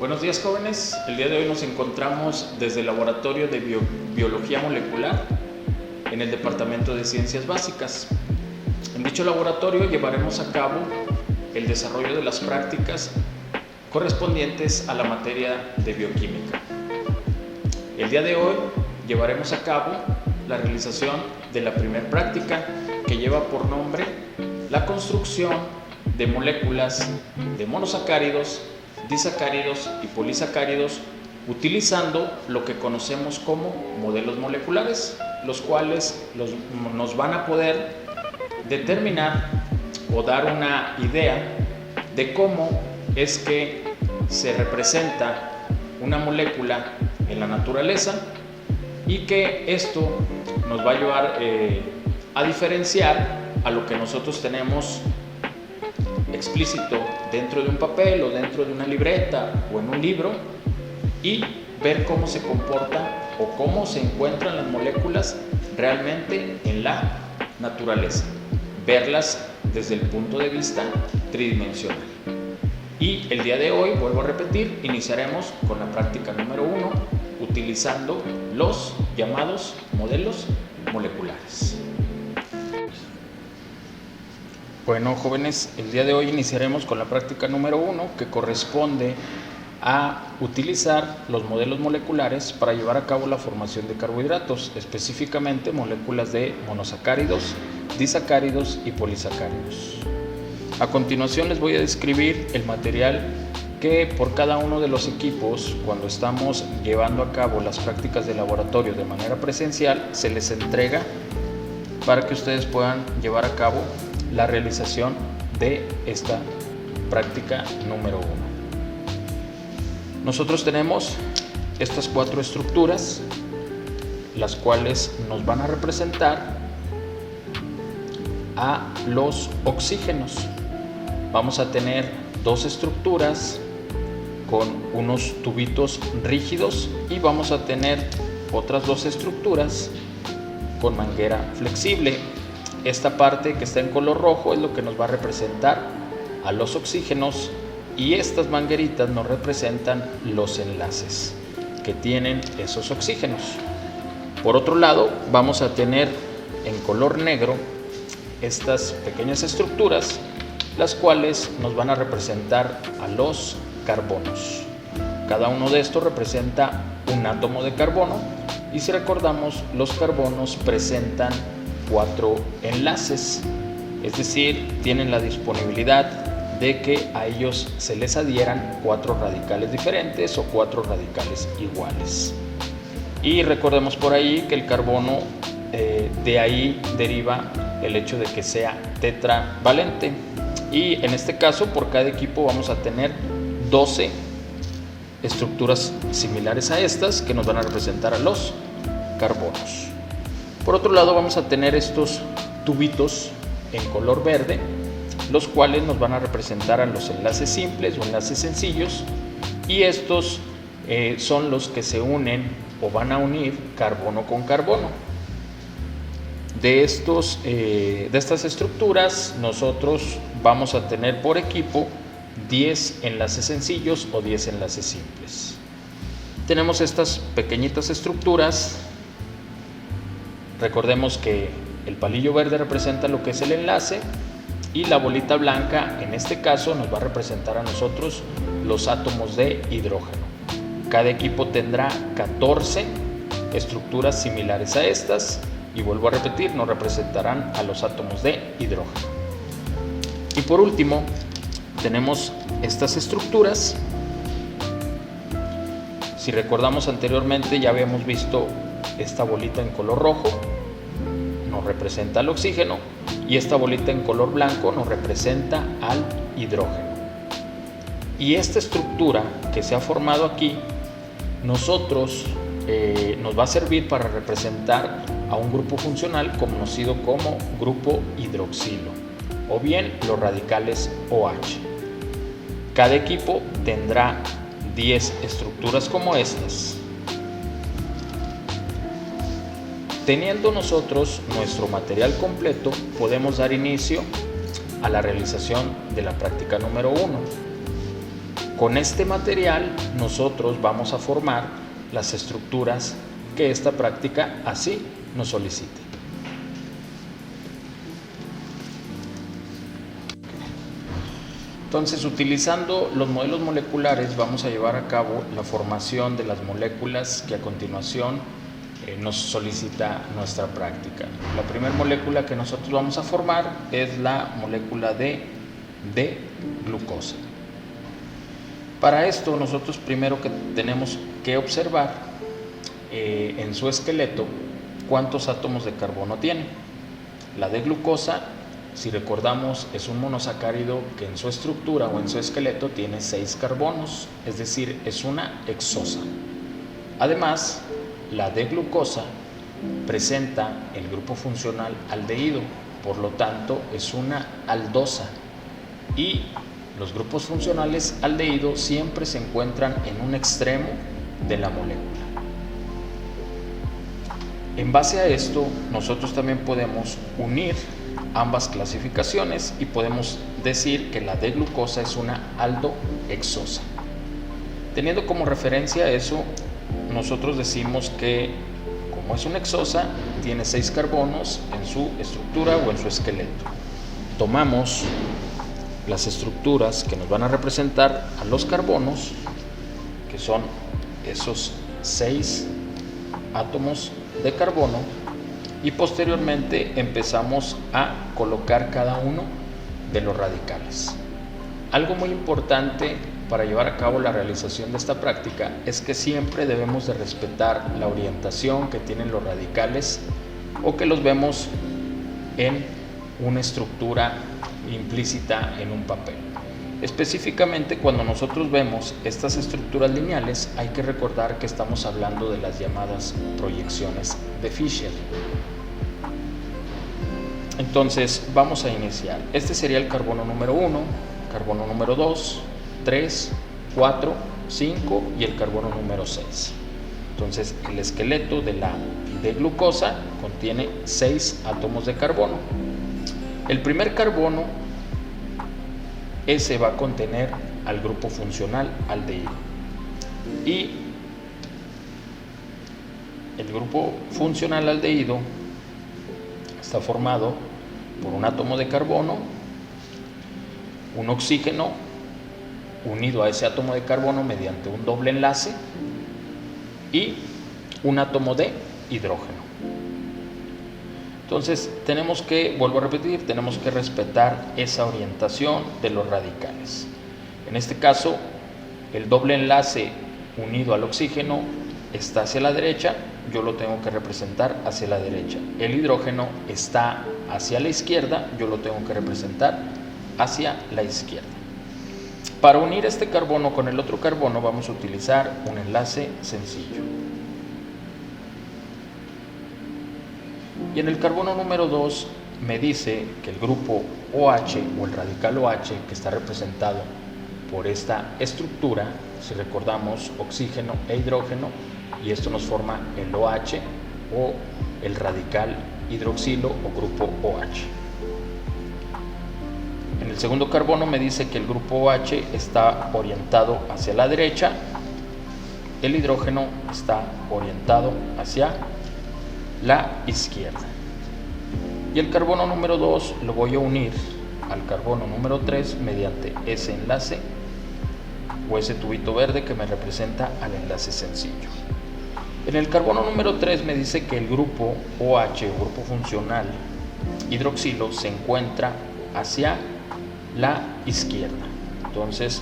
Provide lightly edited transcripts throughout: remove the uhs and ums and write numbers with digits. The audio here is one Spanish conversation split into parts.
Buenos días, jóvenes. El día de hoy nos encontramos desde el Laboratorio de Biología Molecular en el Departamento de Ciencias Básicas. En dicho laboratorio llevaremos a cabo el desarrollo de las prácticas correspondientes a la materia de bioquímica. El día de hoy llevaremos a cabo la realización de la primera práctica, que lleva por nombre la construcción de moléculas de monosacáridos, disacáridos y polisacáridos utilizando lo que conocemos como modelos moleculares, los cuales nos van a poder determinar o dar una idea de cómo es que se representa una molécula en la naturaleza, y que esto nos va a ayudar a diferenciar a lo que nosotros tenemos explícito dentro de un papel o dentro de una libreta o en un libro, y ver cómo se comporta o cómo se encuentran las moléculas realmente en la naturaleza, verlas desde el punto de vista tridimensional. Y el día de hoy, vuelvo a repetir, iniciaremos con la práctica número 1 utilizando los llamados modelos moleculares. Bueno, jóvenes, el día de hoy iniciaremos con la práctica número 1, que corresponde a utilizar los modelos moleculares para llevar a cabo la formación de carbohidratos, específicamente moléculas de monosacáridos, disacáridos y polisacáridos. A continuación les voy a describir el material que por cada uno de los equipos, cuando estamos llevando a cabo las prácticas de laboratorio de manera presencial, se les entrega para que ustedes puedan llevar a cabo la realización de esta práctica número 1. Nosotros tenemos estas 4 estructuras, las cuales nos van a representar a los oxígenos. Vamos a tener 2 estructuras con unos tubitos rígidos y vamos a tener otras 2 estructuras con manguera flexible. Esta parte que está en color rojo es lo que nos va a representar a los oxígenos, y estas mangueritas nos representan los enlaces que tienen esos oxígenos. Por otro lado, vamos a tener en color negro estas pequeñas estructuras, las cuales nos van a representar a los carbonos. Cada uno de estos representa un átomo de carbono, y si recordamos, los carbonos presentan 4 enlaces, es decir, tienen la disponibilidad de que a ellos se les adhieran 4 radicales diferentes o 4 radicales iguales. Y recordemos por ahí que el carbono, de ahí deriva el hecho de que sea tetravalente, y en este caso por cada equipo vamos a tener 12 estructuras similares a estas que nos van a representar a los carbonos. Por otro lado, vamos a tener estos tubitos en color verde, los cuales nos van a representar a los enlaces simples o enlaces sencillos, y estos son los que se unen o van a unir carbono con carbono. De estas estructuras nosotros vamos a tener por equipo 10 enlaces sencillos o 10 enlaces simples. Tenemos estas pequeñitas estructuras. Recordemos que el palillo verde representa lo que es el enlace, y la bolita blanca en este caso nos va a representar a nosotros los átomos de hidrógeno. Cada equipo tendrá 14 estructuras similares a estas, y vuelvo a repetir, nos representarán a los átomos de hidrógeno. Y por último tenemos estas estructuras. Si recordamos anteriormente, ya habíamos visto esta bolita en color rojo nos representa al oxígeno, y esta bolita en color blanco nos representa al hidrógeno. Y esta estructura que se ha formado aquí nos va a servir para representar a un grupo funcional conocido como grupo hidroxilo, o bien los radicales OH. Cada equipo tendrá 10 estructuras como estas. Teniendo nosotros nuestro material completo, podemos dar inicio a la realización de la práctica número 1. Con este material nosotros vamos a formar las estructuras que esta práctica así nos solicite. Entonces, utilizando los modelos moleculares vamos a llevar a cabo la formación de las moléculas que a continuación nos solicita nuestra práctica. La primera molécula que nosotros vamos a formar es la molécula de glucosa. Para esto nosotros primero que tenemos que observar en su esqueleto cuántos átomos de carbono tiene. La de glucosa, si recordamos, es un monosacárido que en su estructura o en su esqueleto tiene 6 carbonos, es decir, es una hexosa. Además, la de glucosa presenta el grupo funcional aldehído, por lo tanto es una aldosa, y los grupos funcionales aldehído siempre se encuentran en un extremo de la molécula. En base a esto, nosotros también podemos unir ambas clasificaciones y podemos decir que la de glucosa es una aldohexosa. Teniendo como referencia eso, nosotros decimos que como es una hexosa, tiene 6 carbonos en su estructura o en su esqueleto. Tomamos las estructuras que nos van a representar a los carbonos, que son esos 6 átomos de carbono, y posteriormente empezamos a colocar cada uno de los radicales. Algo muy importante para llevar a cabo la realización de esta práctica es que siempre debemos de respetar la orientación que tienen los radicales o que los vemos en una estructura implícita en un papel. Específicamente, cuando nosotros vemos estas estructuras lineales, hay que recordar que estamos hablando de las llamadas proyecciones de Fischer. Entonces, vamos a iniciar. Este sería el carbono número 1, carbono número 2, 3, 4, 5 y el carbono número 6. Entonces, el esqueleto de glucosa contiene 6 átomos de carbono. El primer carbono, ese va a contener al grupo funcional aldehído. Y el grupo funcional aldehído está formado por un átomo de carbono, un oxígeno unido a ese átomo de carbono mediante un doble enlace y un átomo de hidrógeno. Entonces vuelvo a repetir, tenemos que respetar esa orientación de los radicales. En este caso, el doble enlace unido al oxígeno está hacia la derecha, yo lo tengo que representar hacia la derecha. El hidrógeno está hacia la izquierda, yo lo tengo que representar hacia la izquierda. Para unir este carbono con el otro carbono vamos a utilizar un enlace sencillo. Y en el carbono número 2 me dice que el grupo OH o el radical OH, que está representado por esta estructura, si recordamos, oxígeno e hidrógeno, y esto nos forma el OH o el radical hidroxilo o grupo OH. En el segundo carbono me dice que el grupo OH está orientado hacia la derecha, el hidrógeno está orientado hacia la izquierda. Y el carbono número 2 lo voy a unir al carbono número 3 mediante ese enlace o ese tubito verde que me representa al enlace sencillo. En el carbono número 3 me dice que el grupo OH o grupo funcional hidroxilo se encuentra hacia la izquierda. Entonces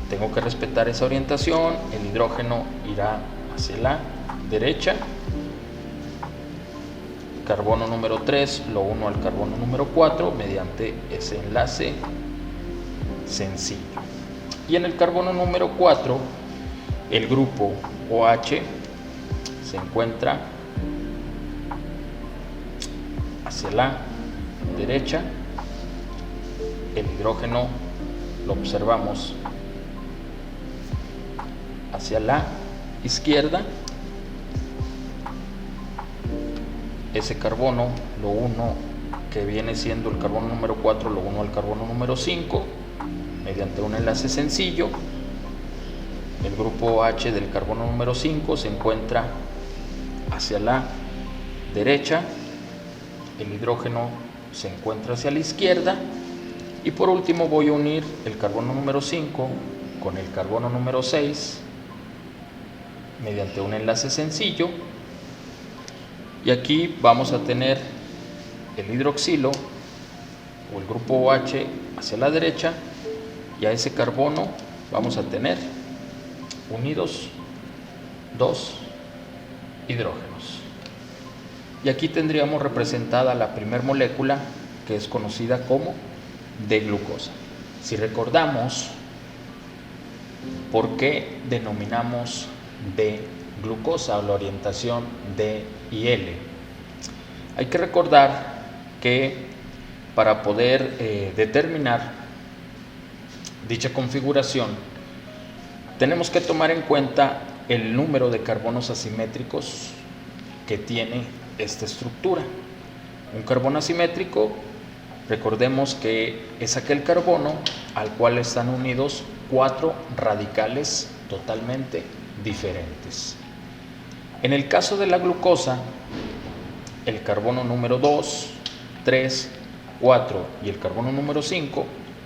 tengo que respetar esa orientación, el hidrógeno irá hacia la derecha, carbono número 3 lo uno al carbono número 4 mediante ese enlace sencillo. Y en el carbono número 4 el grupo OH se encuentra hacia la derecha, el hidrógeno lo observamos hacia la izquierda, ese carbono lo uno que viene siendo el carbono número 4 lo uno al carbono número 5 mediante un enlace sencillo el grupo OH del carbono número 5 se encuentra hacia la derecha, el hidrógeno se encuentra hacia la izquierda, y por último voy a unir el carbono número 5 con el carbono número 6 mediante un enlace sencillo, y aquí vamos a tener el hidroxilo o el grupo OH hacia la derecha, y a ese carbono vamos a tener unidos dos hidrógenos. Y aquí tendríamos representada la primera molécula, que es conocida como D-glucosa. Si recordamos por qué denominamos D-glucosa o la orientación D y L, hay que recordar que para poder determinar dicha configuración tenemos que tomar en cuenta el número de carbonos asimétricos que tiene esta estructura. Un carbono asimétrico, recordemos que es aquel carbono al cual están unidos 4 radicales totalmente diferentes. En el caso de la glucosa, el carbono número 2, 3, 4 y el carbono número 5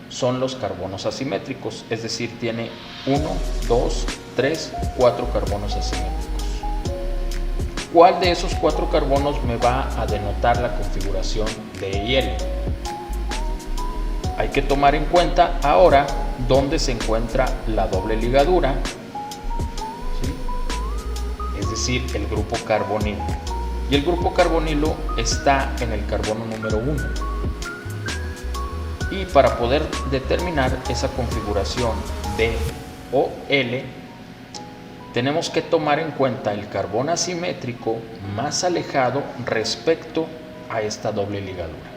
son los carbonos asimétricos, es decir, tiene 1, 2, 3, 4 carbonos asimétricos. ¿Cuál de esos 4 carbonos me va a denotar la configuración D y L? Hay que tomar en cuenta ahora dónde se encuentra la doble ligadura, ¿sí? Es decir, el grupo carbonilo. Y el grupo carbonilo está en el carbono número 1. Y para poder determinar esa configuración D o L, tenemos que tomar en cuenta el carbono asimétrico más alejado respecto a esta doble ligadura.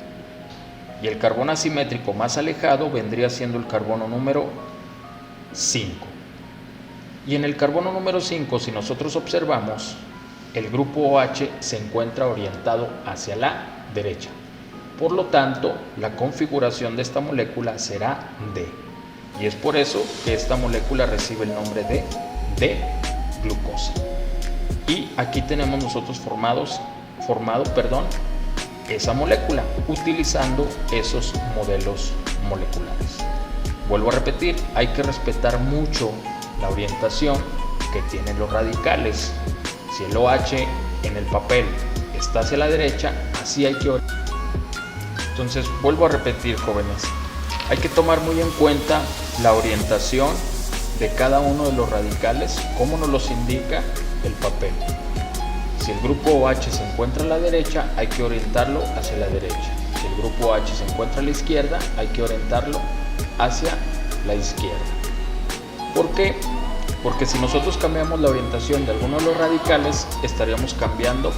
Y el carbono asimétrico más alejado vendría siendo el carbono número 5. Y en el carbono número 5, si nosotros observamos, el grupo OH se encuentra orientado hacia la derecha. Por lo tanto, la configuración de esta molécula será D. Y es por eso que esta molécula recibe el nombre de D-glucosa. Y aquí tenemos nosotros formado esa molécula utilizando esos modelos moleculares. Vuelvo a repetir, hay que respetar mucho la orientación que tienen los radicales. Si el OH en el papel está hacia la derecha, así hay que orientar. Entonces, vuelvo a repetir, jóvenes, hay que tomar muy en cuenta la orientación de cada uno de los radicales, como nos los indica el papel. Si el grupo OH se encuentra a la derecha, hay que orientarlo hacia la derecha. Si el grupo OH se encuentra a la izquierda, hay que orientarlo hacia la izquierda. ¿Por qué? Porque si nosotros cambiamos la orientación de alguno de los radicales, estaríamos cambiando,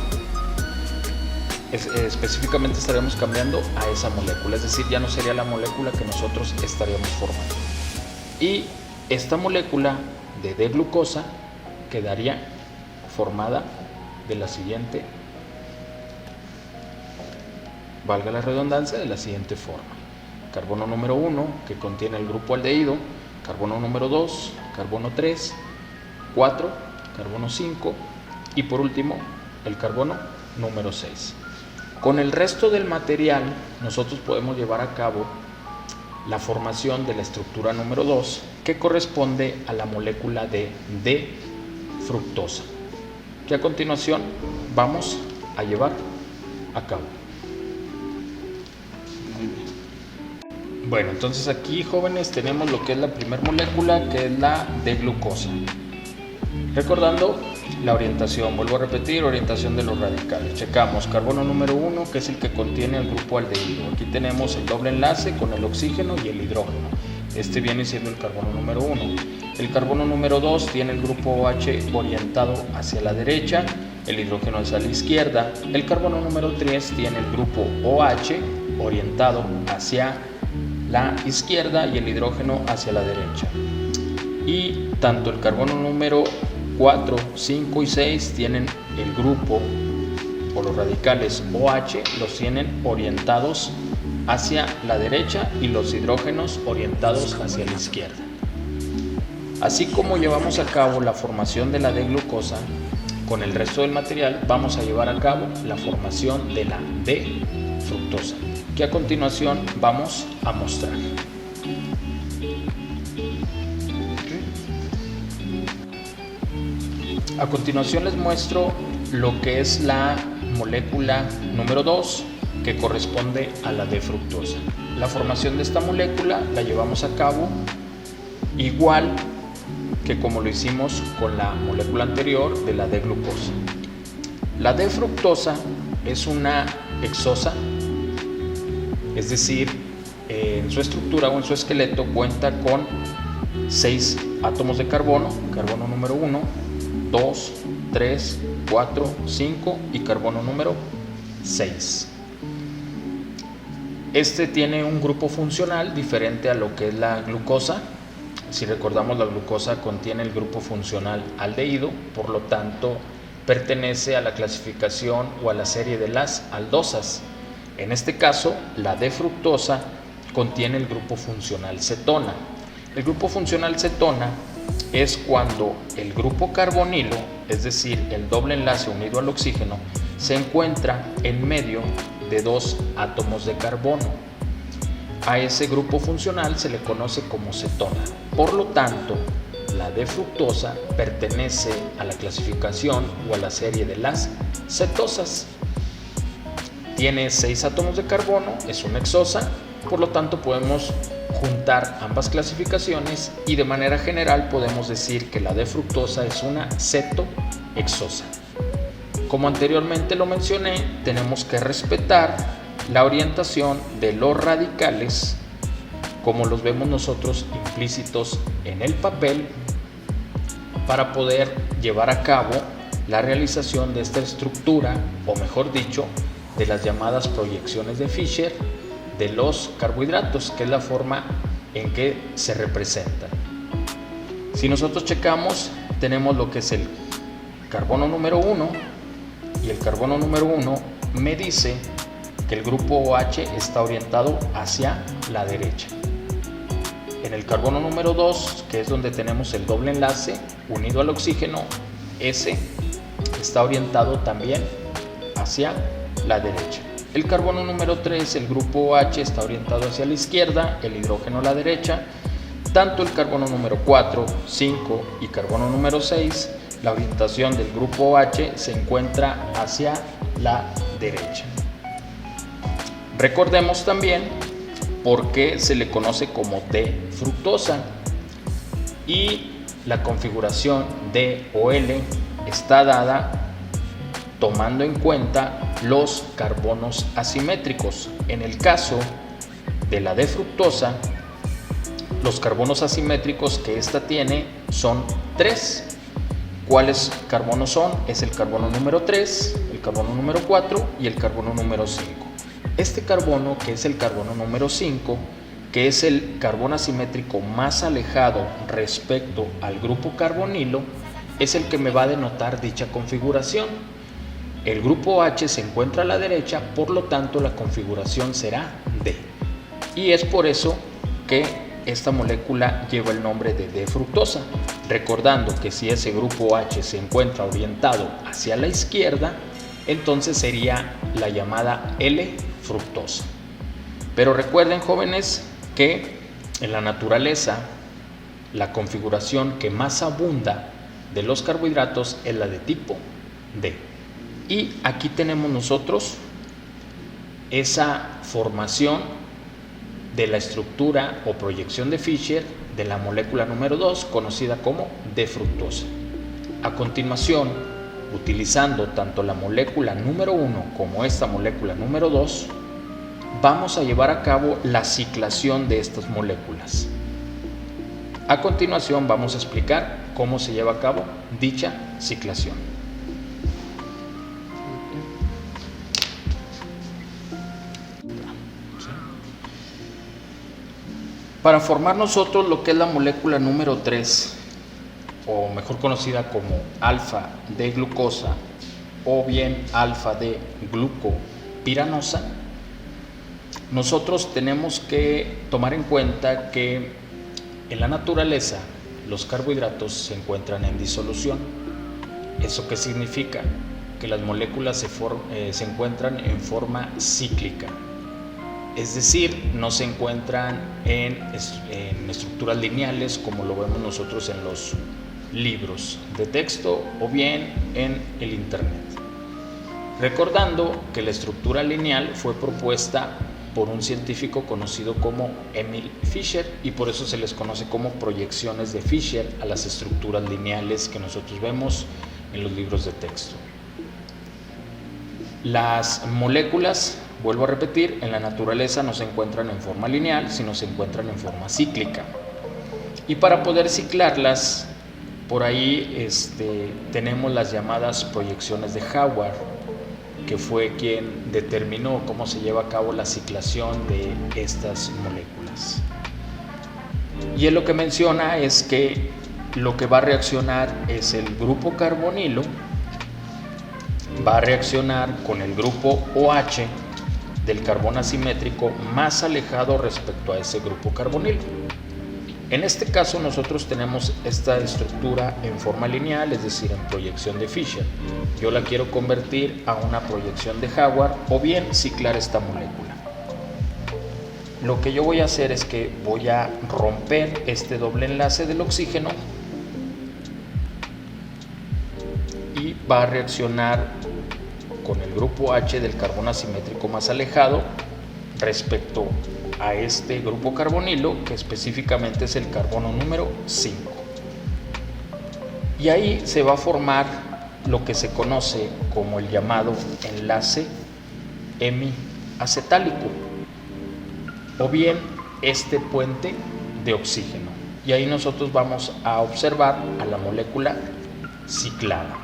específicamente estaríamos cambiando a esa molécula, es decir, ya no sería la molécula que nosotros estaríamos formando. Y esta molécula de D-glucosa quedaría formada de la siguiente, valga la redundancia, de la siguiente forma: carbono número 1, que contiene el grupo aldehído, carbono número 2, carbono 3, 4, carbono 5 y por último el carbono número 6. Con el resto del material nosotros podemos llevar a cabo la formación de la estructura número 2, que corresponde a la molécula de D-fructosa, que a continuación vamos a llevar a cabo. Bueno, entonces aquí, jóvenes, tenemos lo que es la primera molécula, que es la D-glucosa. Recordando la orientación, vuelvo a repetir, orientación de los radicales. Checamos carbono número 1, que es el que contiene el grupo aldehído. Aquí tenemos el doble enlace con el oxígeno y el hidrógeno. Este viene siendo el carbono número 1. El carbono número 2 tiene el grupo OH orientado hacia la derecha, el hidrógeno hacia la izquierda. El carbono número 3 tiene el grupo OH orientado hacia la izquierda y el hidrógeno hacia la derecha. Y tanto el carbono número 4, 5 y 6 tienen el grupo o los radicales OH, los tienen orientados hacia la derecha y los hidrógenos orientados hacia la izquierda. Así como llevamos a cabo la formación de la D-glucosa, con el resto del material vamos a llevar a cabo la formación de la D-fructosa, que a continuación vamos a mostrar. A continuación les muestro lo que es la molécula número 2, que corresponde a la D-fructosa. La formación de esta molécula la llevamos a cabo igual que como lo hicimos con la molécula anterior de la D-glucosa. La D-fructosa es una hexosa, es decir, en su estructura o en su esqueleto cuenta con 6 átomos de carbono, carbono número 1, 2, 3, 4, 5 y carbono número 6. Este tiene un grupo funcional diferente a lo que es la glucosa. Si recordamos, la glucosa contiene el grupo funcional aldehído, por lo tanto pertenece a la clasificación o a la serie de las aldosas. En este caso, la D-fructosa contiene el grupo funcional cetona. El grupo funcional cetona es cuando el grupo carbonilo, es decir, el doble enlace unido al oxígeno, se encuentra en medio de 2 átomos de carbono. A ese grupo funcional se le conoce como cetona. Por lo tanto, la D-fructosa pertenece a la clasificación o a la serie de las cetosas. Tiene 6 átomos de carbono, es una hexosa, por lo tanto podemos juntar ambas clasificaciones y de manera general podemos decir que la D-fructosa es una cetohexosa. Como anteriormente lo mencioné, tenemos que respetar la orientación de los radicales como los vemos nosotros implícitos en el papel para poder llevar a cabo la realización de esta estructura, o mejor dicho, de las llamadas proyecciones de Fischer de los carbohidratos, que es la forma en que se representan. Si nosotros checamos, tenemos lo que es el carbono número 1, y el carbono número 1 me dice que el grupo OH está orientado hacia la derecha. En el carbono número 2, que es donde tenemos el doble enlace unido al oxígeno, ese está orientado también hacia la derecha. El carbono número 3, el grupo OH, está orientado hacia la izquierda, el hidrógeno a la derecha. Tanto el carbono número 4, 5 y carbono número 6, la orientación del grupo OH se encuentra hacia la derecha. Recordemos también por qué se le conoce como D-fructosa, y la configuración D o L está dada tomando en cuenta los carbonos asimétricos. En el caso de la D-fructosa, los carbonos asimétricos que ésta tiene son 3. ¿Cuáles carbonos son? Es el carbono número 3, el carbono número 4 y el carbono número 5. Este carbono, que es el carbono número 5, que es el carbono asimétrico más alejado respecto al grupo carbonilo, es el que me va a denotar dicha configuración. El grupo OH se encuentra a la derecha, por lo tanto la configuración será D. Y es por eso que esta molécula lleva el nombre de D-fructosa, recordando que si ese grupo OH se encuentra orientado hacia la izquierda, entonces sería la llamada L-fructosa. Pero recuerden, jóvenes, que en la naturaleza la configuración que más abunda de los carbohidratos es la de tipo D. Y aquí tenemos nosotros esa formación de la estructura o proyección de Fischer de la molécula número 2, conocida como D-fructosa. A continuación, utilizando tanto la molécula número 1 como esta molécula número 2, vamos a llevar a cabo la ciclación de estas moléculas. A continuación vamos a explicar cómo se lleva a cabo dicha ciclación. Para formar nosotros lo que es la molécula número 3, o mejor conocida como alfa D glucosa o bien alfa D glucopiranosa, nosotros tenemos que tomar en cuenta que en la naturaleza los carbohidratos se encuentran en disolución. ¿Eso qué significa? Que las moléculas se encuentran en forma cíclica, es decir, no se encuentran en estructuras lineales como lo vemos nosotros en los libros de texto o bien en el internet. Recordando que la estructura lineal fue propuesta por un científico conocido como Emil Fischer y por eso se les conoce como proyecciones de Fischer a las estructuras lineales que nosotros vemos en los libros de texto. Las moléculas, vuelvo a repetir, en la naturaleza no se encuentran en forma lineal, sino se encuentran en forma cíclica. Y para poder ciclarlas, por ahí tenemos las llamadas proyecciones de Howard, que fue quien determinó cómo se lleva a cabo la ciclación de estas moléculas. Y él lo que menciona es que lo que va a reaccionar es el grupo carbonilo, va a reaccionar con el grupo OH del carbono asimétrico más alejado respecto a ese grupo carbonilo. En este caso nosotros tenemos esta estructura en forma lineal, es decir, en proyección de Fischer. Yo la quiero convertir a una proyección de Howard o bien ciclar esta molécula. Lo que yo voy a hacer es que voy a romper este doble enlace del oxígeno y va a reaccionar con el grupo H del carbono asimétrico más alejado respecto a este grupo carbonilo, que específicamente es el carbono número 5. Y ahí se va a formar lo que se conoce como el llamado enlace hemiacetálico o bien este puente de oxígeno. Y ahí nosotros vamos a observar a la molécula ciclada.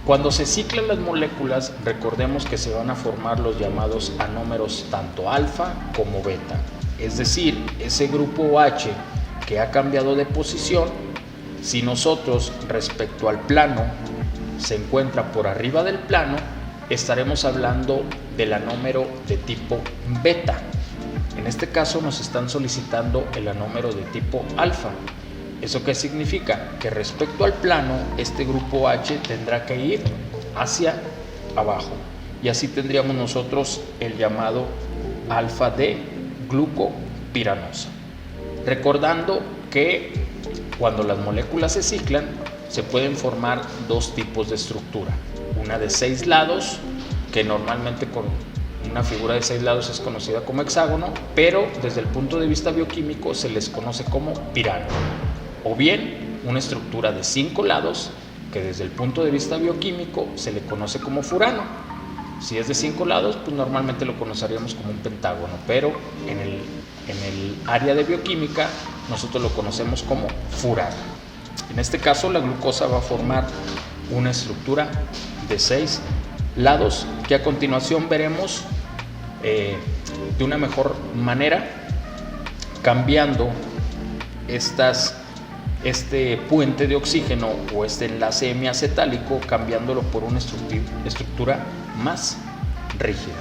Cuando se ciclan las moléculas, recordemos que se van a formar los llamados anómeros tanto alfa como beta. Es decir, ese grupo OH que ha cambiado de posición, si nosotros respecto al plano se encuentra por arriba del plano, estaremos hablando del anómero de tipo beta. En este caso nos están solicitando el anómero de tipo alfa. ¿Eso qué significa? Que respecto al plano, este grupo H tendrá que ir hacia abajo. Y así tendríamos nosotros el llamado alfa de glucopiranosa. Recordando que cuando las moléculas se ciclan, se pueden formar dos tipos de estructura. Una de 6 lados, que normalmente con una figura de 6 lados es conocida como hexágono, pero desde el punto de vista bioquímico se les conoce como pirano. O bien una estructura de 5 lados que desde el punto de vista bioquímico se le conoce como furano. Si es de 5 lados, pues normalmente lo conoceríamos como un pentágono, pero en el área de bioquímica nosotros lo conocemos como furano. En este caso la glucosa va a formar una estructura de 6 lados que a continuación veremos de una mejor manera, cambiando este puente de oxígeno o este enlace hemiacetálico, cambiándolo por una estructura más rígida.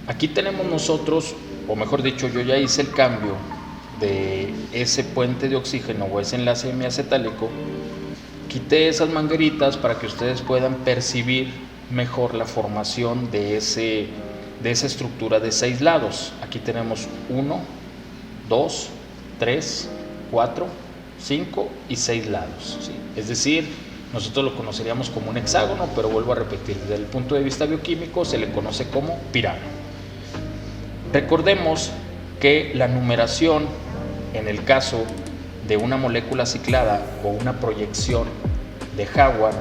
Aquí tenemos nosotros, o mejor dicho, yo ya hice el cambio de ese puente de oxígeno o ese enlace hemiacetálico. Quité esas mangueritas para que ustedes puedan percibir mejor la formación de esa estructura de 6 lados. Aquí tenemos 1, 2, 3, 4, 5 y 6 lados, ¿sí? Es decir, nosotros lo conoceríamos como un hexágono, pero vuelvo a repetir, desde el punto de vista bioquímico se le conoce como pirano. Recordemos que la numeración en el caso de una molécula ciclada o una proyección de Howard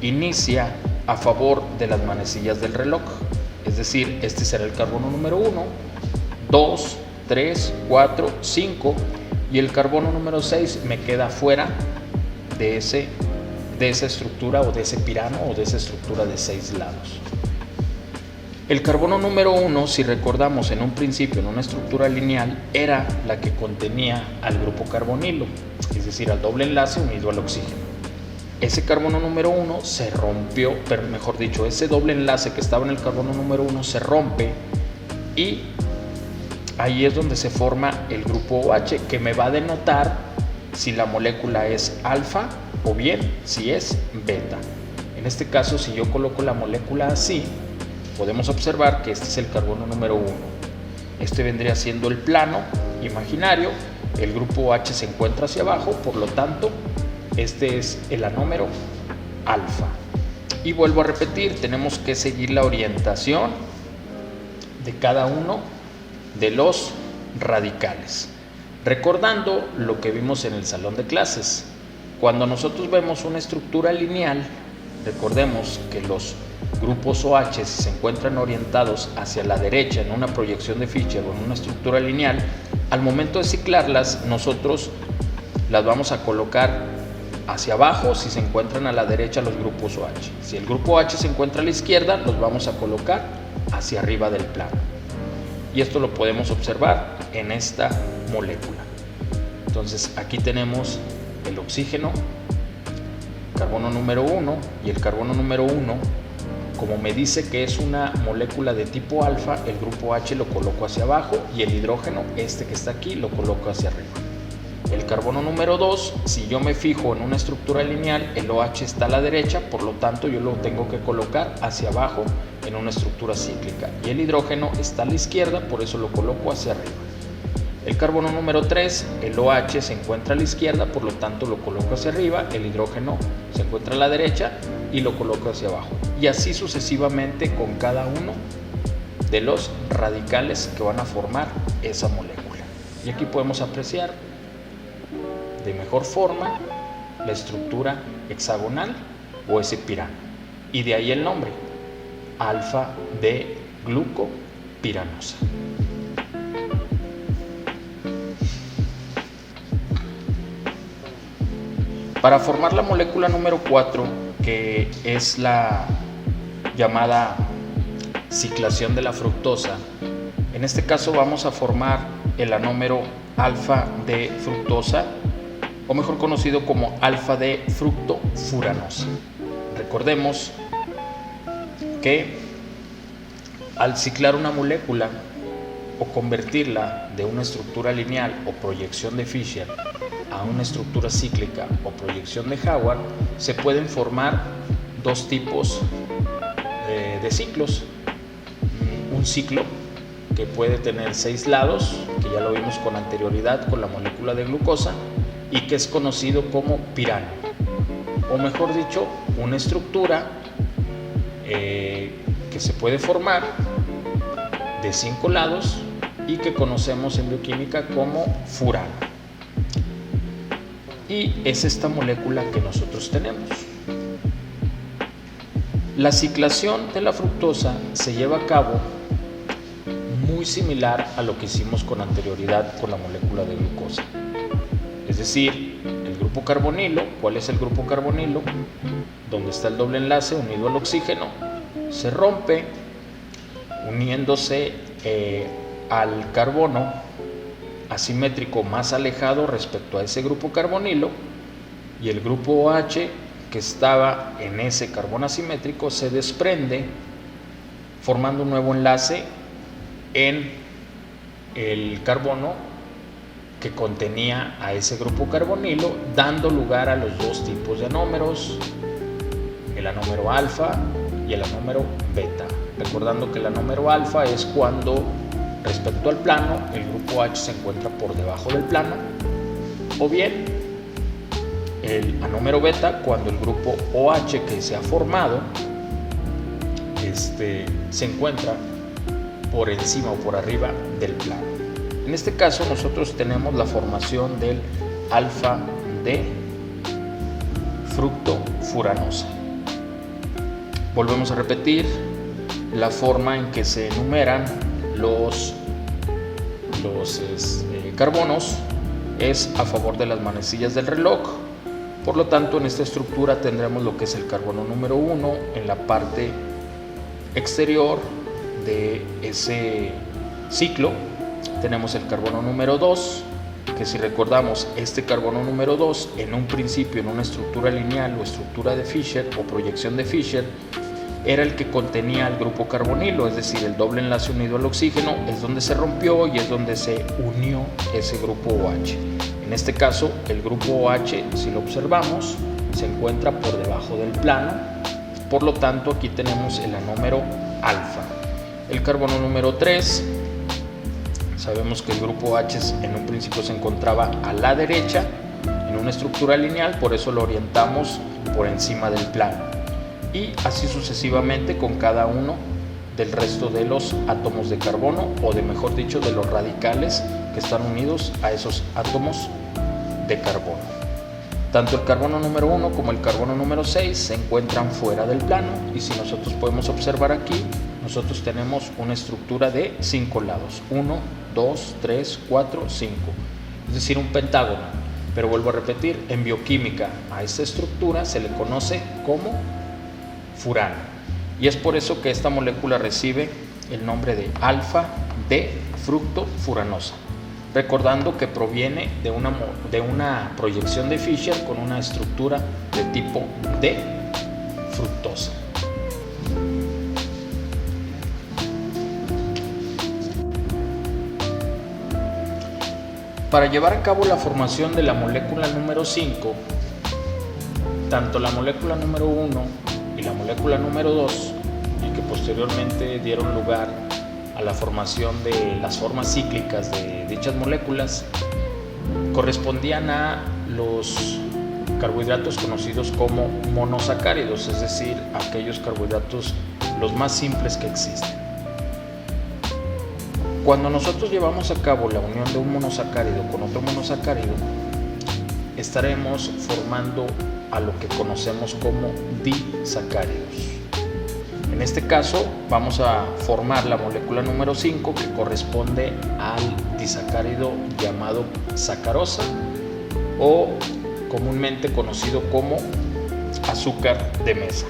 inicia a favor de las manecillas del reloj. Es decir, este será el carbono número 1, 2, 3, 4, 5 y el carbono número 6 me queda fuera de esa estructura o de ese pirano o de esa estructura de 6 lados. El carbono número 1, si recordamos en un principio en una estructura lineal, era la que contenía al grupo carbonilo, es decir, al doble enlace unido al oxígeno. Ese carbono número 1 se rompió, pero mejor dicho, ese doble enlace que estaba en el carbono número 1 se rompe y ahí es donde se forma el grupo OH, que me va a denotar si la molécula es alfa o bien si es beta. En este caso, si yo coloco la molécula así, podemos observar que este es el carbono número 1. Este vendría siendo el plano imaginario, el grupo OH se encuentra hacia abajo, por lo tanto, este es el anómero alfa. Y vuelvo a repetir, tenemos que seguir la orientación de cada uno de los radicales. Recordando lo que vimos en el salón de clases, cuando nosotros vemos una estructura lineal, recordemos que los grupos OH, si se encuentran orientados hacia la derecha en una proyección de Fischer o en una estructura lineal, al momento de ciclarlas, nosotros las vamos a colocar hacia abajo si se encuentran a la derecha los grupos OH. Si el grupo OH se encuentra a la izquierda, los vamos a colocar hacia arriba del plano. Y esto lo podemos observar en esta molécula. Entonces aquí tenemos el oxígeno, carbono número 1, y el carbono número 1, como me dice que es una molécula de tipo alfa, el grupo H lo coloco hacia abajo y el hidrógeno, este que está aquí, lo coloco hacia arriba. El carbono número 2, si yo me fijo en una estructura lineal, el OH está a la derecha, por lo tanto yo lo tengo que colocar hacia abajo en una estructura cíclica. Y el hidrógeno está a la izquierda, por eso lo coloco hacia arriba. El carbono número 3, el OH se encuentra a la izquierda, por lo tanto lo coloco hacia arriba, el hidrógeno se encuentra a la derecha y lo coloco hacia abajo. Y así sucesivamente con cada uno de los radicales que van a formar esa molécula. Y aquí podemos apreciar de mejor forma la estructura hexagonal o ese pirano. Y de ahí el nombre, alfa de glucopiranosa. Para formar la molécula número 4, que es la llamada ciclación de la fructosa, en este caso vamos a formar el anómero alfa de fructosa, o mejor conocido como alfa de fructofuranosa. Recordemos que al ciclar una molécula o convertirla de una estructura lineal o proyección de Fischer a una estructura cíclica o proyección de Hayward, se pueden formar dos tipos de ciclos. Un ciclo que puede tener 6 lados, que ya lo vimos con anterioridad con la molécula de glucosa, y que es conocido como pirano, o mejor dicho, una estructura que se puede formar de 5 lados y que conocemos en bioquímica como furano. Y es esta molécula que nosotros tenemos. La ciclación de la fructosa se lleva a cabo muy similar a lo que hicimos con anterioridad con la molécula de glucosa. Es decir, el grupo carbonilo, ¿cuál es el grupo carbonilo? Donde está el doble enlace unido al oxígeno, se rompe uniéndose al carbono asimétrico más alejado respecto a ese grupo carbonilo, y el grupo OH que estaba en ese carbono asimétrico se desprende formando un nuevo enlace en el carbono que contenía a ese grupo carbonilo, dando lugar a los dos tipos de anómeros, el anómero alfa y el anómero beta. Recordando que el anómero alfa es cuando respecto al plano el grupo H se encuentra por debajo del plano, o bien el anómero beta cuando el grupo OH que se ha formado se encuentra por encima o por arriba del plano. En este caso nosotros tenemos la formación del alfa de fructofuranosa. Volvemos a repetir la forma en que se enumeran los carbonos es a favor de las manecillas del reloj. Por lo tanto, en esta estructura tendremos lo que es el carbono número 1 en la parte exterior de ese ciclo. Tenemos el carbono número 2, que si recordamos, este carbono número 2 en un principio en una estructura lineal o estructura de Fischer o proyección de Fischer era el que contenía el grupo carbonilo, es decir, el doble enlace unido al oxígeno es donde se rompió y es donde se unió ese grupo OH. En este caso, el grupo OH, si lo observamos, se encuentra por debajo del plano, por lo tanto aquí tenemos el anómero alfa. El carbono número 3, sabemos que el grupo OH en un principio se encontraba a la derecha en una estructura lineal, por eso lo orientamos por encima del plano, y así sucesivamente con cada uno del resto de los átomos de carbono, o de mejor dicho, de los radicales que están unidos a esos átomos de carbono. Tanto el carbono número 1 como el carbono número 6 se encuentran fuera del plano, y si nosotros podemos observar aquí, nosotros tenemos una estructura de 5 lados, 1, 2, 3, 4, 5, es decir, un pentágono. Pero vuelvo a repetir, en bioquímica a esta estructura se le conoce como furano, y es por eso que esta molécula recibe el nombre de alfa-D-fructofuranosa, recordando que proviene de una proyección de Fischer con una estructura de tipo D-fructosa. Para llevar a cabo la formación de la molécula número 5, tanto la molécula número 1 y la molécula número 2, y que posteriormente dieron lugar a la formación de las formas cíclicas de dichas moléculas, correspondían a los carbohidratos conocidos como monosacáridos, es decir, aquellos carbohidratos los más simples que existen. Cuando nosotros llevamos a cabo la unión de un monosacárido con otro monosacárido, estaremos formando a lo que conocemos como disacáridos. En este caso vamos a formar la molécula número 5, que corresponde al disacárido llamado sacarosa, o comúnmente conocido como azúcar de mesa.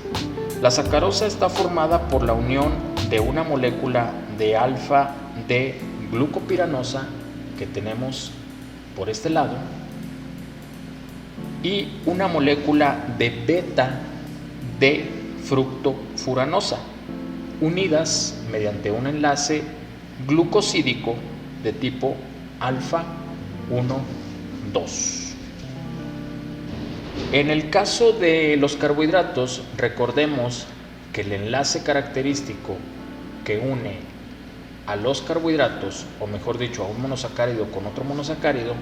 La sacarosa está formada por la unión de una molécula de alfa de glucopiranosa que tenemos por este lado y una molécula de beta de fructofuranosa, unidas mediante un enlace glucosídico de tipo alfa 1,2. En el caso de los carbohidratos, recordemos que el enlace característico que une a los carbohidratos, o mejor dicho, a un monosacárido con otro monosacárido,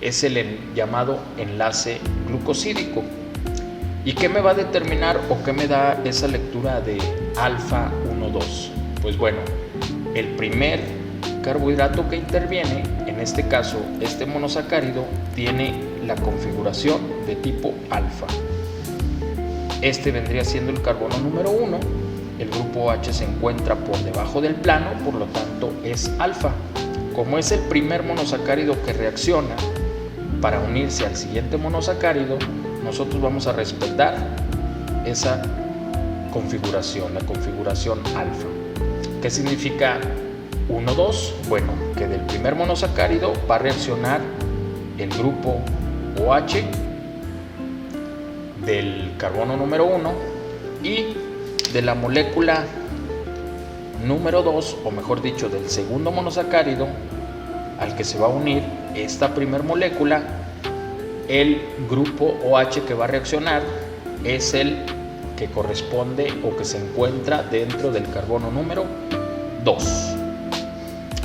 es el llamado enlace glucosídico. ¿Y qué me va a determinar o qué me da esa lectura de alfa 1,2? Pues bueno, el primer carbohidrato que interviene, en este caso este monosacárido, tiene la configuración de tipo alfa. Este vendría siendo el carbono número 1. El grupo OH se encuentra por debajo del plano, por lo tanto es alfa. Como es el primer monosacárido que reacciona para unirse al siguiente monosacárido, nosotros vamos a respetar esa configuración, la configuración alfa. ¿Qué significa 1,2? Bueno, que del primer monosacárido va a reaccionar el grupo OH del carbono número 1 y de la molécula número 2, o mejor dicho, del segundo monosacárido al que se va a unir esta primer molécula, el grupo OH que va a reaccionar es el que corresponde o que se encuentra dentro del carbono número 2.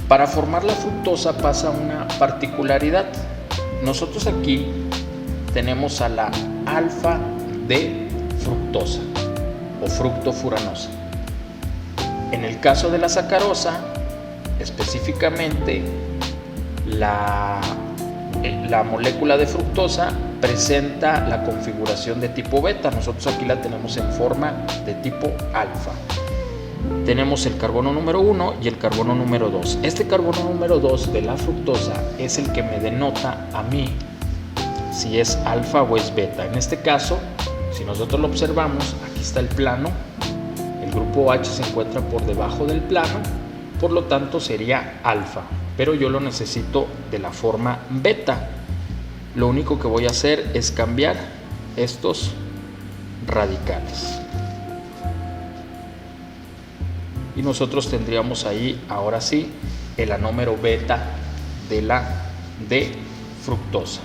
Para formar la fructosa pasa una particularidad. Nosotros aquí tenemos a la alfa de fructosa o fructofuranosa. En el caso de la sacarosa, específicamente la molécula de fructosa presenta la configuración de tipo beta. Nosotros aquí la tenemos en forma de tipo alfa. Tenemos el carbono número 1 y el carbono número 2. Este carbono número 2 de la fructosa es el que me denota a mí si es alfa o es beta. En este caso, si nosotros lo observamos, aquí está el plano, el grupo OH se encuentra por debajo del plano, por lo tanto sería alfa, pero yo lo necesito de la forma beta. Lo único que voy a hacer es cambiar estos radicales. y nosotros tendríamos ahí, ahora sí, el anómero beta de la D-fructosa.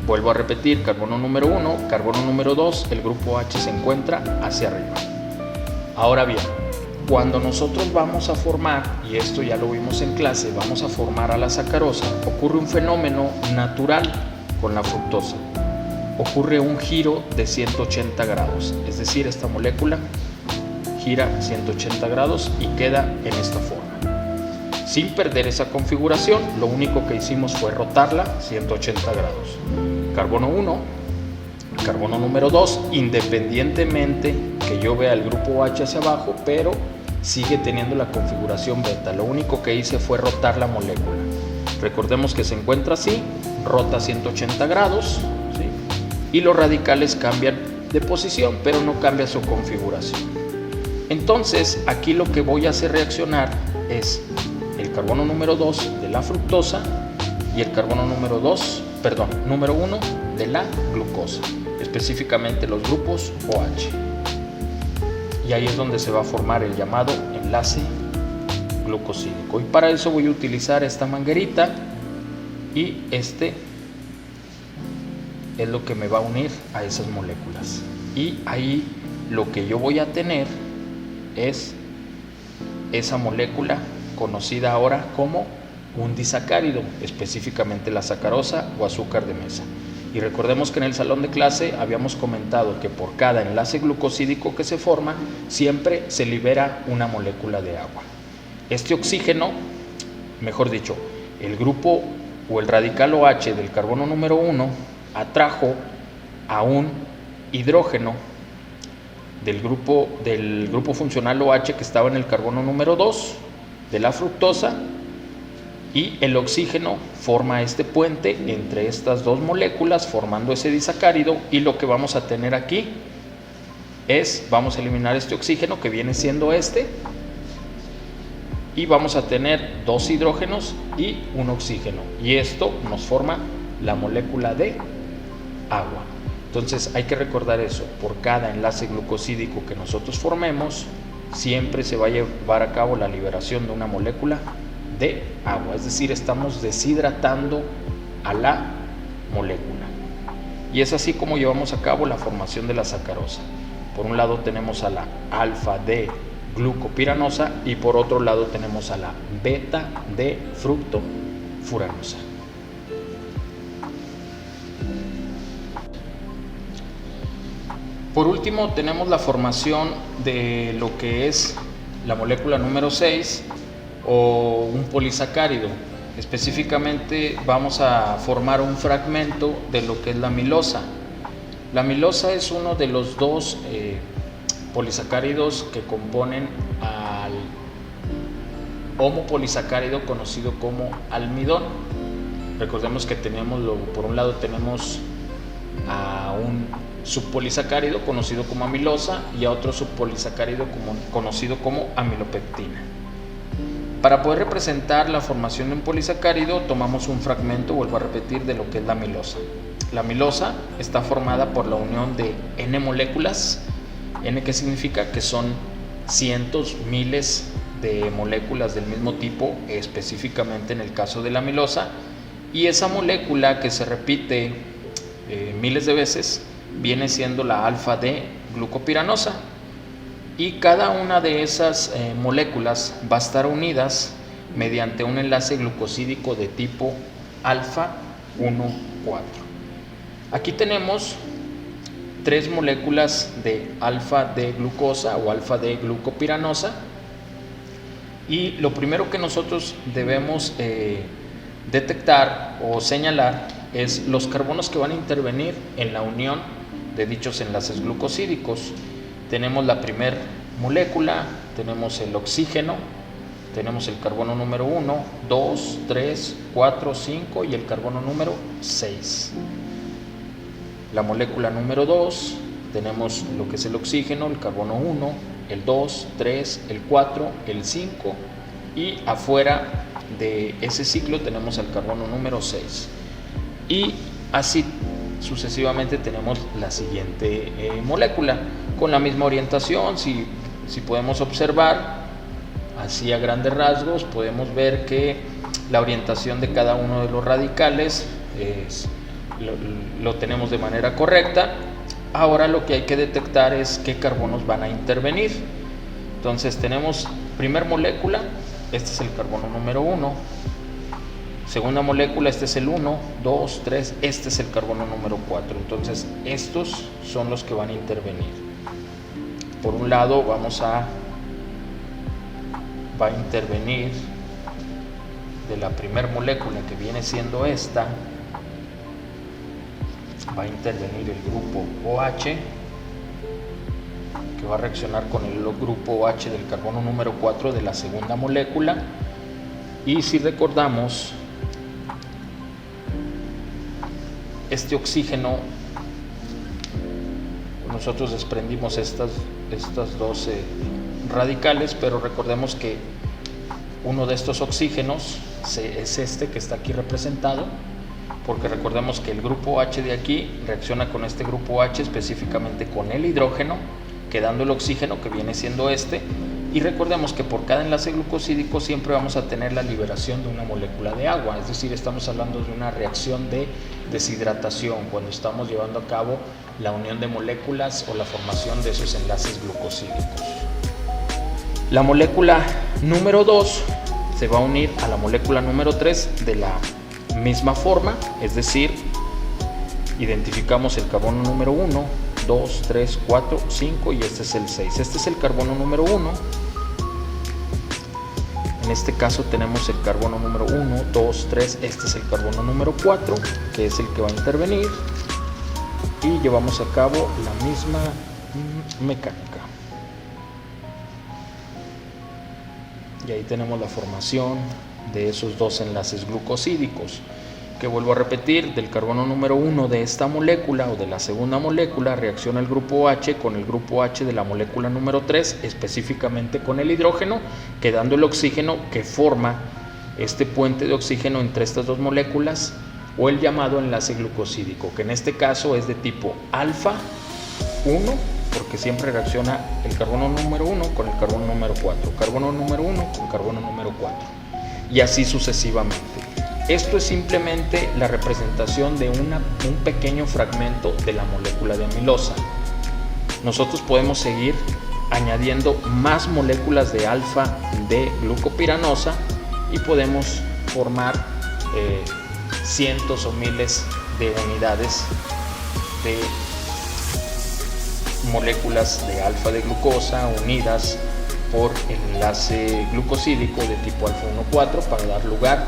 Vuelvo a repetir, carbono número 1, carbono número 2, el grupo H se encuentra hacia arriba. Ahora bien, cuando nosotros vamos a formar, y esto ya lo vimos en clase, vamos a formar a la sacarosa, ocurre un fenómeno natural con la fructosa. Ocurre un giro de 180 grados, es decir, esta molécula gira 180 grados y queda en esta forma. Sin perder esa configuración, lo único que hicimos fue rotarla 180 grados. Carbono 1, carbono número 2, independientemente que yo vea el grupo H hacia abajo, pero sigue teniendo la configuración beta. Lo único que hice fue rotar la molécula. Recordemos que se encuentra así, rota 180 grados, ¿sí? Y los radicales cambian de posición, pero no cambia su configuración. Entonces, aquí lo que voy a hacer reaccionar es el carbono número 2 de la fructosa y el carbono número 1 de la glucosa, específicamente los grupos OH. Y ahí es donde se va a formar el llamado enlace glucosídico. Y para eso voy a utilizar esta manguerita y este es lo que me va a unir a esas moléculas. Y ahí lo que yo voy a tener es esa molécula conocida ahora como un disacárido, específicamente la sacarosa o azúcar de mesa. Y recordemos que en el salón de clase habíamos comentado que por cada enlace glucosídico que se forma, siempre se libera una molécula de agua. Este oxígeno, mejor dicho, el grupo o el radical OH del carbono número 1 atrajo a un hidrógeno del grupo funcional OH que estaba en el carbono número 2 de la fructosa, y el oxígeno forma este puente entre estas dos moléculas formando ese disacárido, y lo que vamos a tener aquí es, vamos a eliminar este oxígeno que viene siendo este, y vamos a tener dos hidrógenos y un oxígeno, y esto nos forma la molécula de agua. Entonces hay que recordar eso, por cada enlace glucosídico que nosotros formemos, siempre se va a llevar a cabo la liberación de una molécula de agua, es decir, estamos deshidratando a la molécula. Y es así como llevamos a cabo la formación de la sacarosa. Por un lado tenemos a la alfa D glucopiranosa y por otro lado tenemos a la beta D fructofuranosa. Por último tenemos la formación de lo que es la molécula número 6 o un polisacárido. Específicamente vamos a formar un fragmento de lo que es la amilosa. La amilosa es uno de los dos polisacáridos que componen al homopolisacárido conocido como almidón. Recordemos que por un lado tenemos a un subpolisacárido conocido como amilosa y a otro subpolisacárido conocido como amilopectina. Para poder representar la formación de un polisacárido tomamos un fragmento, vuelvo a repetir, de lo que es la amilosa. La amilosa está formada por la unión de N moléculas. N, ¿qué significa? Que son cientos, miles de moléculas del mismo tipo, específicamente en el caso de la amilosa, y esa molécula que se repite miles de veces viene siendo la alfa D glucopiranosa, y cada una de esas moléculas va a estar unidas mediante un enlace glucosídico de tipo alfa 1,4. Aquí tenemos tres moléculas de alfa D glucosa o alfa D glucopiranosa, y lo primero que nosotros debemos detectar o señalar es los carbonos que van a intervenir en la unión de dichos enlaces glucosídicos. Tenemos la primera molécula, tenemos el oxígeno, tenemos el carbono número 1, 2, 3, 4, 5 y el carbono número 6. La molécula número 2, tenemos lo que es el oxígeno, el carbono 1, el 2, 3, el 4, el 5 y afuera de ese ciclo tenemos el carbono número 6. Y así sucesivamente tenemos la siguiente molécula con la misma orientación. Si podemos observar, Así a grandes rasgos podemos ver que la orientación de cada uno de los radicales lo tenemos de manera correcta. Ahora lo que hay que detectar es qué carbonos van a intervenir. Entonces tenemos primer molécula, este es el carbono número 1. Segunda molécula, este es el 1, 2, 3, este es el carbono número 4. Entonces estos son los que van a intervenir. Por un lado va a intervenir de la primer molécula, que viene siendo esta, va a intervenir el grupo OH, que va a reaccionar con el grupo OH del carbono número 4 de la segunda molécula. Y si recordamos, este oxígeno, nosotros desprendimos estas 12 radicales, pero recordemos que uno de estos oxígenos es este que está aquí representado, porque recordemos que el grupo OH de aquí reacciona con este grupo OH, específicamente con el hidrógeno, quedando el oxígeno, que viene siendo este. Y recordemos que por cada enlace glucosídico siempre vamos a tener la liberación de una molécula de agua, es decir, estamos hablando de una reacción de deshidratación cuando estamos llevando a cabo la unión de moléculas o la formación de esos enlaces glucosídicos. La molécula número 2 se va a unir a la molécula número 3 de la misma forma, es decir, identificamos el carbono número 1, 2, 3, 4, 5 y este es el 6. Este es el carbono número 1. En este caso tenemos el carbono número 1, 2, 3, este es el carbono número 4, que es el que va a intervenir, y llevamos a cabo la misma mecánica. Y ahí tenemos la formación de esos dos enlaces glucosídicos, que vuelvo a repetir, del carbono número 1 de esta molécula o de la segunda molécula reacciona el grupo OH con el grupo OH de la molécula número 3, específicamente con el hidrógeno, quedando el oxígeno que forma este puente de oxígeno entre estas dos moléculas, o el llamado enlace glucosídico, que en este caso es de tipo alfa 1, porque siempre reacciona el carbono número 1 con el carbono número 4, carbono número 1 con carbono número 4, y así sucesivamente. Esto es simplemente la representación de un pequeño fragmento de la molécula de amilosa. Nosotros podemos seguir añadiendo más moléculas de alfa de glucopiranosa y podemos formar cientos o miles de unidades de moléculas de alfa de glucosa unidas por el enlace glucosídico de tipo alfa 1,4 para dar lugar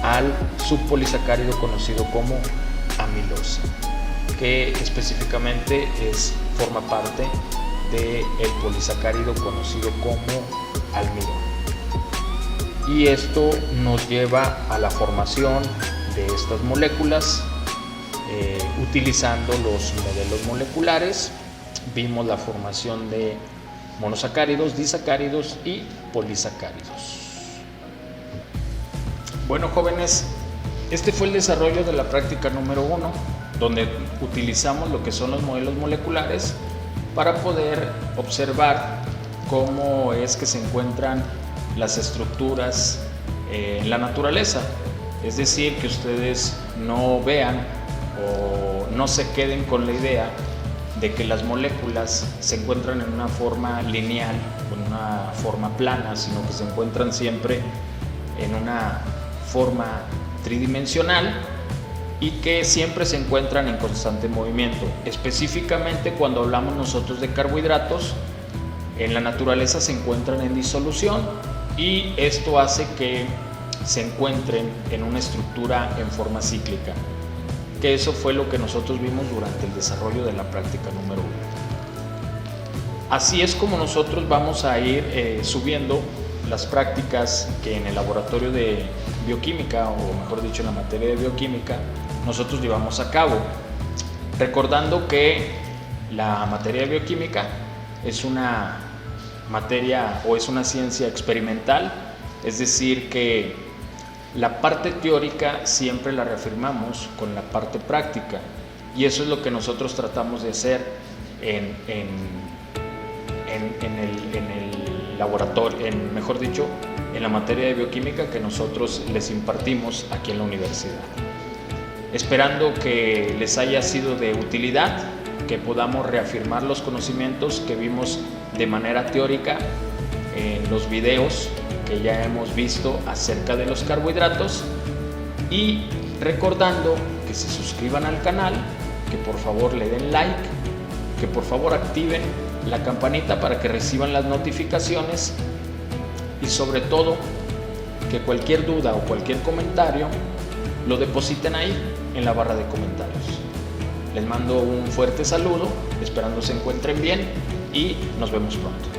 al subpolisacárido conocido como amilosa, que específicamente forma parte del polisacárido conocido como almidón. Y esto nos lleva a la formación de estas moléculas utilizando los modelos moleculares. Vimos la formación de monosacáridos, disacáridos y polisacáridos. Bueno, jóvenes, este fue el desarrollo de la práctica número 1, donde utilizamos lo que son los modelos moleculares para poder observar cómo es que se encuentran las estructuras en la naturaleza. Es decir, que ustedes no vean o no se queden con la idea de que las moléculas se encuentran en una forma lineal o en una forma plana, sino que se encuentran siempre en una forma tridimensional y que siempre se encuentran en constante movimiento. Específicamente cuando hablamos nosotros de carbohidratos, en la naturaleza se encuentran en disolución y esto hace que se encuentren en una estructura en forma cíclica, que eso fue lo que nosotros vimos durante el desarrollo de la práctica número 1. Así es como nosotros vamos a ir subiendo las prácticas que en el laboratorio de bioquímica, o mejor dicho en la materia de bioquímica, nosotros llevamos a cabo, recordando que la materia de bioquímica es una materia o es una ciencia experimental, es decir que la parte teórica siempre la reafirmamos con la parte práctica, y eso es lo que nosotros tratamos de hacer en el laboratorio, mejor dicho, en la materia de bioquímica que nosotros les impartimos aquí en la universidad. Esperando que les haya sido de utilidad, que podamos reafirmar los conocimientos que vimos de manera teórica en los videos que ya hemos visto acerca de los carbohidratos, y recordando que se suscriban al canal, que por favor le den like, que por favor activen la campanita para que reciban las notificaciones, y sobre todo que cualquier duda o cualquier comentario lo depositen ahí en la barra de comentarios. Les mando un fuerte saludo, esperando se encuentren bien y nos vemos pronto.